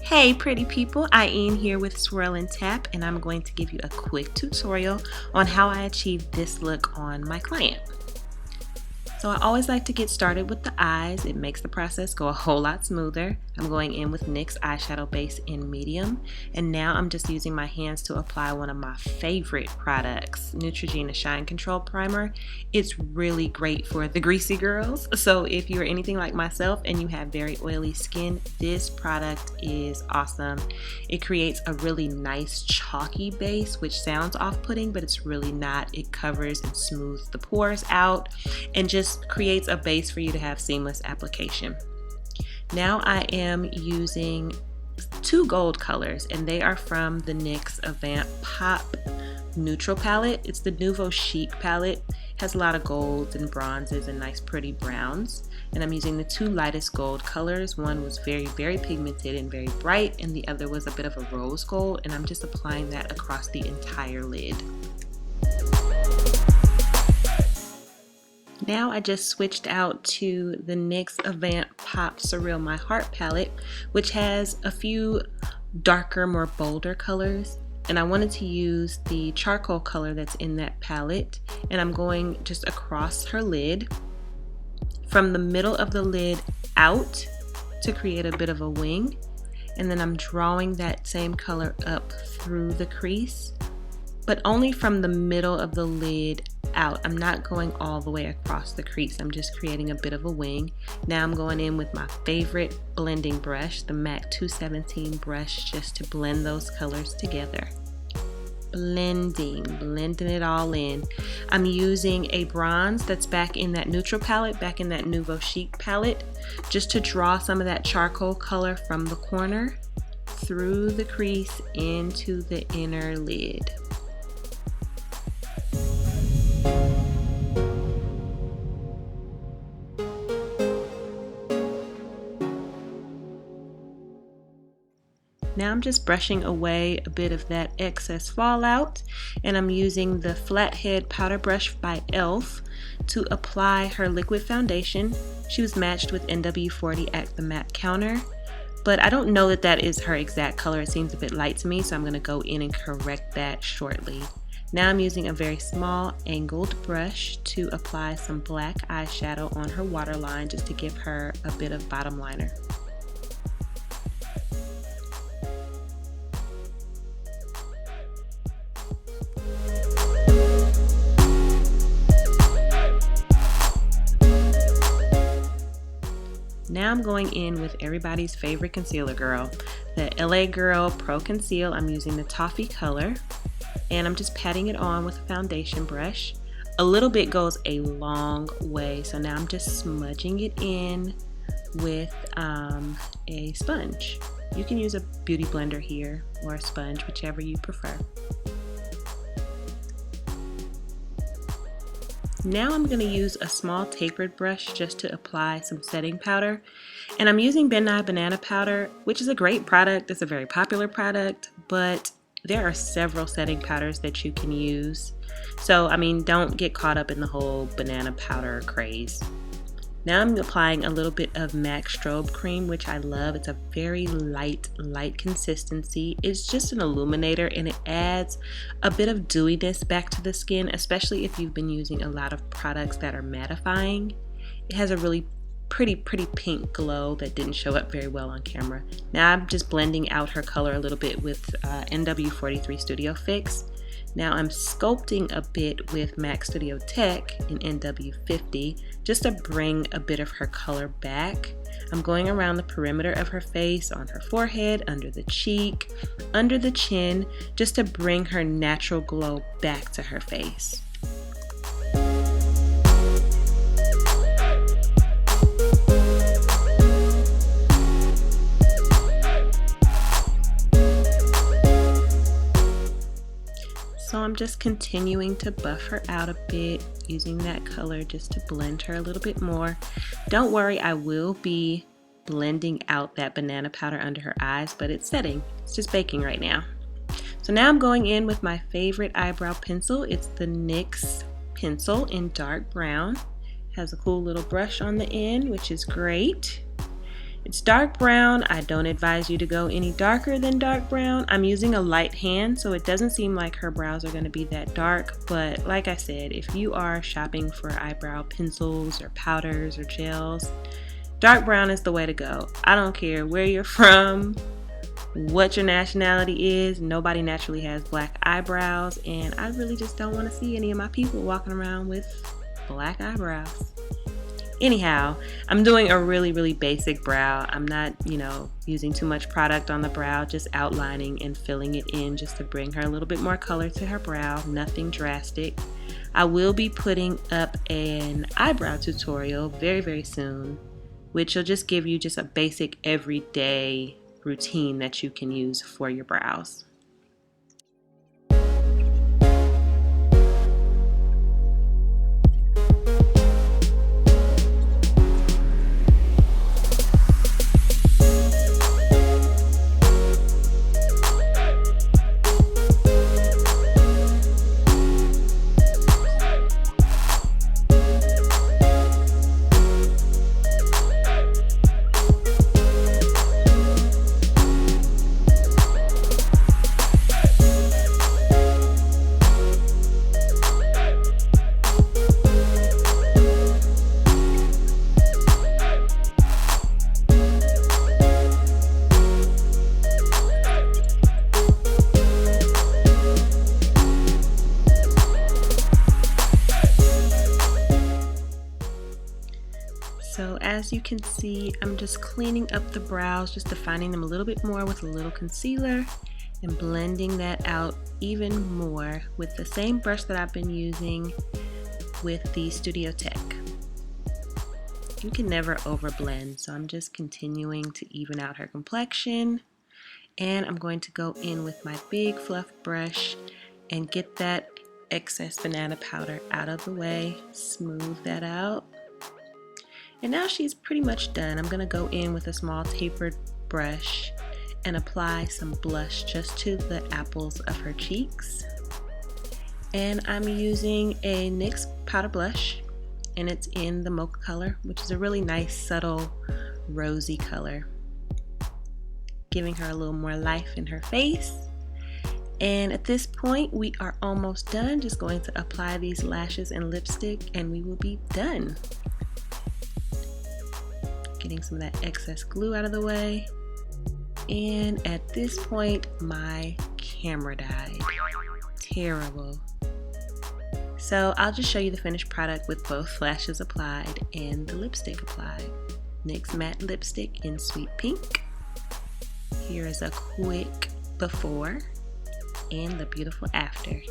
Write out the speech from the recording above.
Hey pretty people, Ain here with Swirl and Tap, and I'm going to give you a quick tutorial on how I achieved this look on my client. So I always like to get started with the eyes. It makes the process go a whole lot smoother. I'm going in with NYX Eyeshadow Base in medium, and now I'm just using my hands to apply one of my favorite products, Neutrogena Shine Control Primer. It's really great for the greasy girls, so if you're anything like myself and you have very oily skin, this product is awesome. It creates a really nice chalky base, which sounds off-putting, but it's really not. It covers and smooths the pores out and just creates a base for you to have seamless application. Now I am using two gold colors, and they are from the NYX Avant Pop Neutral palette. It's the Nouveau Chic palette. It has a lot of golds and bronzes and nice pretty browns. And I'm using the two lightest gold colors. One was very pigmented and very bright, and the other was a bit of a rose gold, and I'm just applying that across the entire lid. Now I just switched out to the NYX Avant Pop Surreal My Heart palette, which has a few darker, more bolder colors. And I wanted to use the charcoal color that's in that palette. And I'm going just across her lid, from the middle of the lid out to create a bit of a wing. And then I'm drawing that same color up through the crease, but only from the middle of the lid out. I'm not going all the way across the crease. I'm just creating a bit of a wing. Now I'm going in with my favorite blending brush, the MAC 217 brush, just to blend those colors together. Blending it all in. I'm using a bronze that's back in that neutral palette, back in that Nouveau Chic palette, just to draw some of that charcoal color from the corner through the crease into the inner lid. Now I'm just brushing away a bit of that excess fallout, and I'm using the Flathead Powder Brush by e.l.f. to apply her liquid foundation. She was matched with NW40 at the MAC counter, but I don't know that that is her exact color. It seems a bit light to me, so I'm going to go in and correct that shortly. Now I'm using a very small angled brush to apply some black eyeshadow on her waterline, just to give her a bit of bottom liner. Now I'm going in with everybody's favorite concealer girl, the LA Girl Pro Conceal. I'm using the Toffee color, and I'm just patting it on with a foundation brush. A little bit goes a long way, so now I'm just smudging it in with a sponge. You can use a beauty blender here or a sponge, whichever you prefer. Now I'm going to use a small tapered brush just to apply some setting powder. And I'm using Nye Banana Powder, which is a great product. It's a very popular product, but there are several setting powders that you can use. So, I mean, don't get caught up in the whole banana powder craze. Now I'm applying a little bit of MAC Strobe Cream, which I love. It's a very light consistency. It's just an illuminator, and it adds a bit of dewiness back to the skin, especially if you've been using a lot of products that are mattifying. It has a really pretty pink glow that didn't show up very well on camera. Now I'm just blending out her color a little bit with NW43 Studio Fix. Now I'm sculpting a bit with MAC Studio Tech in NW50 just to bring a bit of her color back. I'm going around the perimeter of her face, on her forehead, under the cheek, under the chin, just to bring her natural glow back to her face. So I'm just continuing to buff her out a bit, using that color just to blend her a little bit more. Don't worry, I will be blending out that banana powder under her eyes, but it's setting. It's just baking right now. So now I'm going in with my favorite eyebrow pencil. It's the NYX pencil in dark brown. Has a cool little brush on the end, which is great. It's dark brown. I don't advise you to go any darker than dark brown. I'm using a light hand, so it doesn't seem like her brows are going to be that dark. But like I said, if you are shopping for eyebrow pencils or powders or gels, dark brown is the way to go. I don't care where you're from, what your nationality is. Nobody naturally has black eyebrows, and I really just don't want to see any of my people walking around with black eyebrows. Anyhow, I'm doing a really basic brow. I'm not, using too much product on the brow, just outlining and filling it in just to bring her a little bit more color to her brow, nothing drastic. I will be putting up an eyebrow tutorial very soon, which will just give you just a basic everyday routine that you can use for your brows. So as you can see, I'm just cleaning up the brows, just defining them a little bit more with a little concealer and blending that out even more with the same brush that I've been using with the Studio Tech. You can never overblend, so I'm just continuing to even out her complexion, and I'm going to go in with my big fluff brush and get that excess banana powder out of the way, smooth that out. And now she's pretty much done. I'm gonna go in with a small tapered brush and apply some blush just to the apples of her cheeks. And I'm using a NYX powder blush, and it's in the mocha color, which is a really nice subtle rosy color, giving her a little more life in her face. And at this point we are almost done. Just going to apply these lashes and lipstick and we will be done. Getting some of that excess glue out of the way. And at this point my camera died. Terrible. So I'll just show you the finished product with both lashes applied and the lipstick applied. NYX matte lipstick in Sweet Pink. Here is a quick before and the beautiful after.